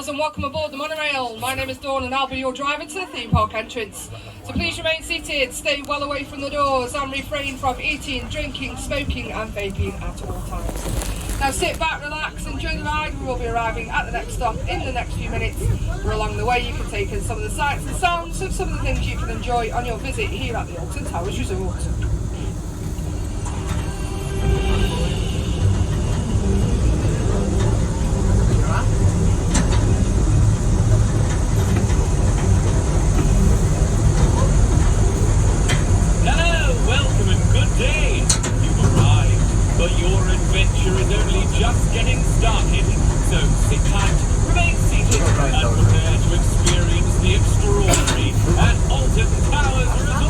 girls, and welcome aboard the monorail. My name is Dawn and I'll be your driver to the theme park entrance. So please remain seated, stay well away from the doors and refrain from eating, drinking, smoking and vaping at all times. Now sit back, relax, enjoy the ride. We will be arriving at the next stop in the next few minutes. Where along the way you can take in some of the sights and sounds of some of the things you can enjoy on your visit here at the Alton Towers Resort. But your adventure is only just getting started, so sit tight, remain seated, and prepare to experience the extraordinary at Alton Towers Resort.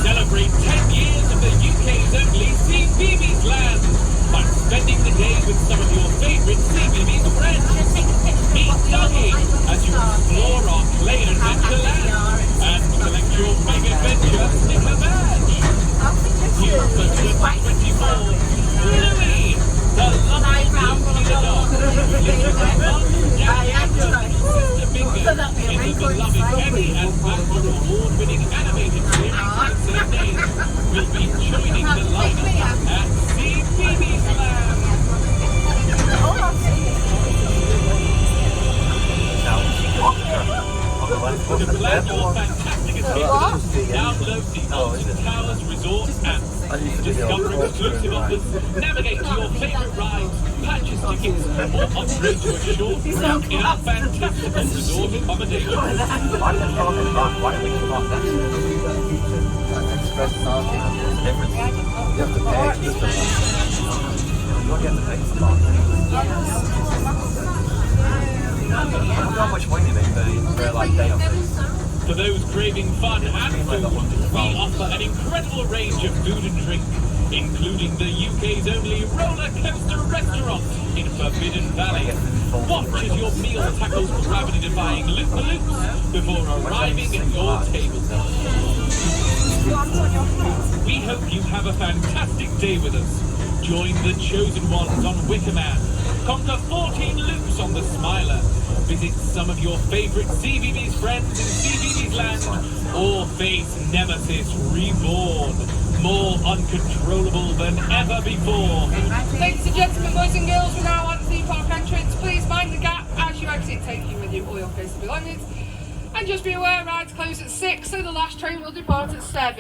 Celebrate 10 years of the UK's only CBeebies land by spending the day with some of your favourite CBeebies friends. Meet Dougie as you explore our play and adventure land and collect your big adventure sticker badge. New for 2024, Louie, the lovely blue dog, lives with her mum, dad, and sister Bingo in the beloved Emmy and Apple award-winning animated series of the same name. Will be joining the lineup at CBeebies Land. To plan your fantastic escape, download the Alton Towers Resort app. Discover exclusive offers, navigate to your favourite rides, purchase tickets, or upgrade to a short route in our fantastical resort accommodation. Why don't we park next to it? Express parking is different. You have to pay extra for that. You'll get the fixed parking. How much money they pay for like day off? For those craving fun and food, we offer an incredible range of food and drink, including the UK's only roller coaster restaurant in Forbidden Valley. Watch as your meal tackles gravity-defying loop-the-loops before arriving at your table. We hope you have a fantastic day with us. Join the chosen ones on Wickerman. Conquer 14 loops on the Smiler. Visit some of your favourite CBeebies friends in CBeebies Land, or face Nemesis Reborn, more uncontrollable than ever before. Ladies and gentlemen, boys and girls, we're now at the theme park entrance. Please mind the gap as you exit, taking with you all your personal belongings. And just be aware, rides close at 6, so the last train will depart at 7.